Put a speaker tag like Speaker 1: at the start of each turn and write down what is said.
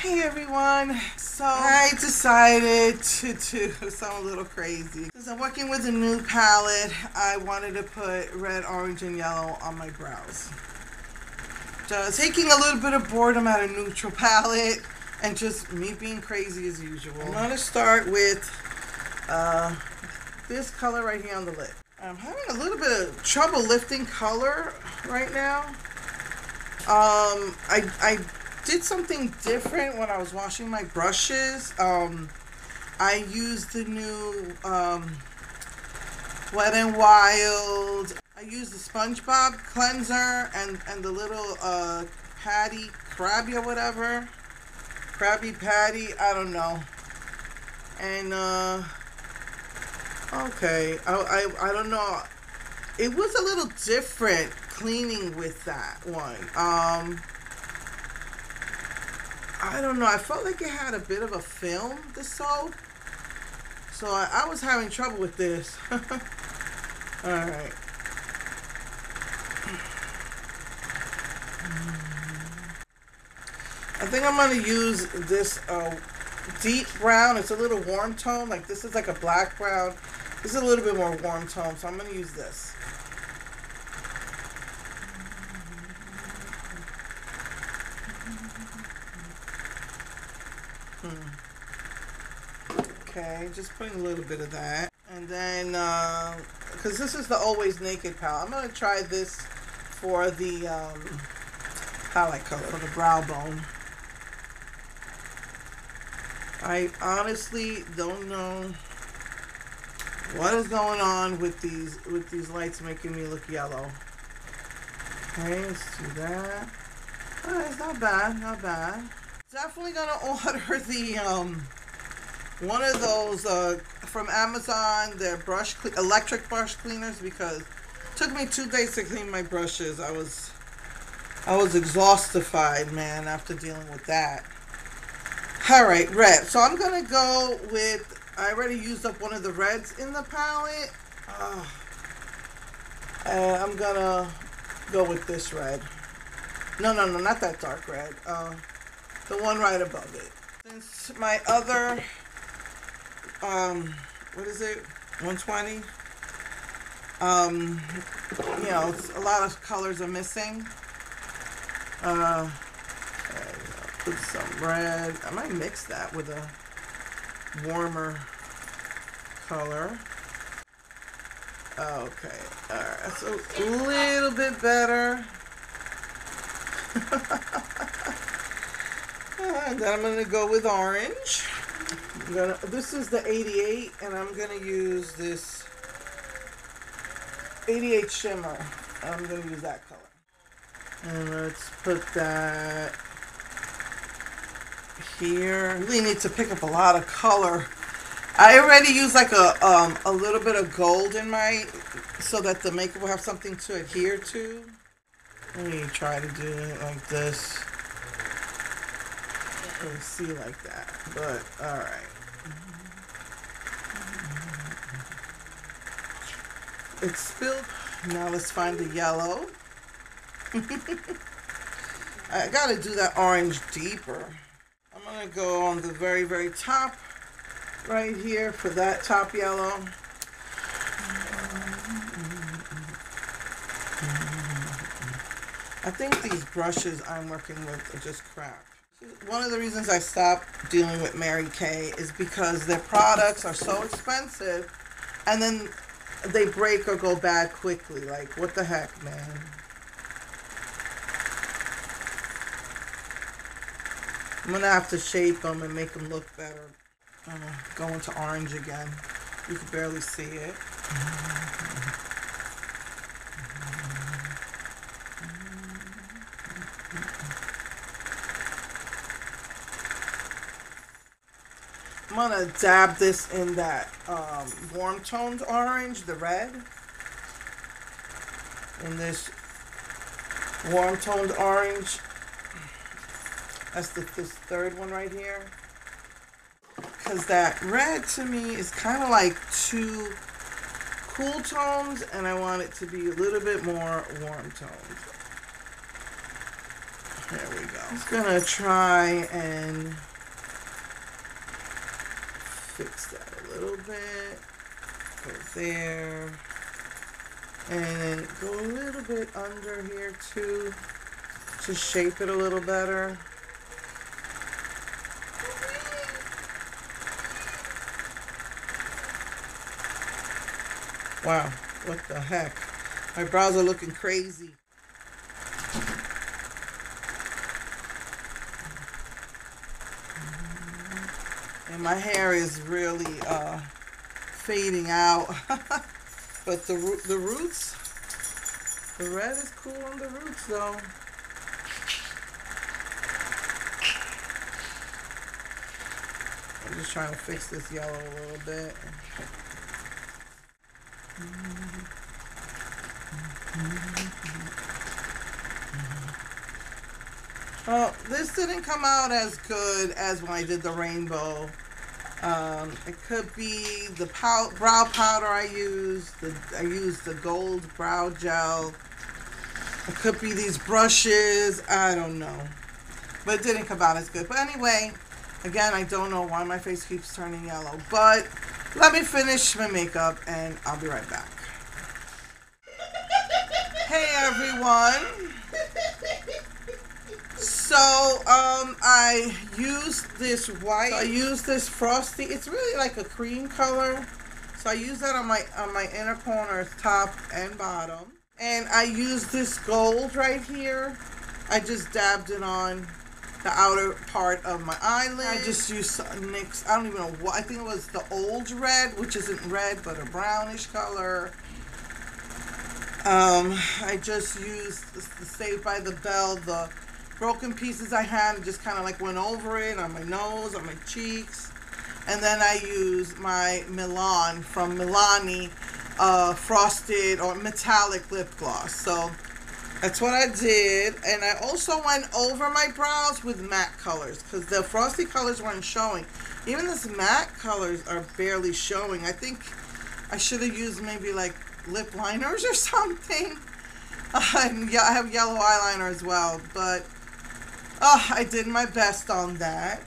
Speaker 1: Hey everyone, so I decided to do something a little crazy. Since I'm working with a new palette, I wanted to put red, orange, and yellow on my brows. Just taking a little bit of boredom out of neutral palette and just me being crazy as usual. I'm going to start with this color right here on the lip. I'm having a little bit of trouble lifting color right now. I did something different when I was washing my brushes. I used the new Wet n Wild. I used the SpongeBob cleanser and the little Patty Krabby or whatever. Krabby Patty, I don't know. And okay, I don't know. It was a little different cleaning with that one. I don't know. I felt like it had a bit of a film, the soap. So I was having trouble with this. Alright. I think I'm going to use this deep brown. It's a little warm tone. Like this is like a black brown. This is a little bit more warm tone. So I'm going to use this. Okay, just putting a little bit of that. And then, because this is the Always Naked palette, I'm going to try this for the highlight color, for the brow bone. I honestly don't know what is going on with these lights making me look yellow. Okay, let's do that. Alright, it's not bad, not bad. Definitely going to order the, one of those from Amazon, their electric brush cleaners, because it took me 2 days to clean my brushes. I was exhaustified, man, after dealing with that. Alright, red. So I'm going to go with, I already used up one of the reds in the palette. And I'm going to go with this red. No, not that dark red. The one right above it. Since my other, what is it? 120? You know, a lot of colors are missing. Okay, put some red. I might mix that with a warmer color. Okay, alright, that's a little bit better. And then I'm going to go with orange. This is the 88, and I'm going to use this 88 shimmer. I'm going to use that color. And let's put that here. I really need to pick up a lot of color. I already used like a little bit of gold in my, so that the makeup will have something to adhere to. Let me try to do it like this. Let's see like that, but alright. It's spilled. Now let's find the yellow. I gotta do that orange deeper. I'm gonna go on the very, very top right here for that top yellow. I think these brushes I'm working with are just crap. One of the reasons I stopped dealing with Mary Kay is because their products are so expensive and then they break or go bad quickly. Like, what the heck, man? I'm going to have to shape them and make them look better. I'm going to go into orange again. You can barely see it. I'm going to dab this in that warm toned orange, the red. In this warm toned orange. That's this third one right here. Because that red to me is kind of like two cool tones, and I want it to be a little bit more warm toned. There we go. I'm just gonna try and fix that a little bit. Go there. And then go a little bit under here too, to shape it a little better. Wow, what the heck? My brows are looking crazy. And my hair is really fading out. But the roots, the red is cool on the roots though. I'm just trying to fix this yellow a little bit. Well, this didn't come out as good as when I did the rainbow. It could be the brow powder I used. I used the gold brow gel. It could be these brushes. I don't know. But it didn't come out as good. But anyway, again, I don't know why my face keeps turning yellow. But let me finish my makeup and I'll be right back. Hey everyone. So, I used this white. I used this frosty. It's really like a cream color. So I used that on my inner corners, top and bottom. And I used this gold right here. I just dabbed it on the outer part of my eyelid. I just used NYX. I don't even know what. I think it was the old red, which isn't red, but a brownish color. I just used the Saved by the Bell, the broken pieces I had, and just kind of like went over it on my nose, on my cheeks. And then I used my Milan from Milani frosted or metallic lip gloss. So that's what I did. And I also went over my brows with matte colors because the frosty colors weren't showing. Even this matte colors are barely showing. I think I should have used maybe like lip liners or something. And yeah, I have yellow eyeliner as well, but I did my best on that.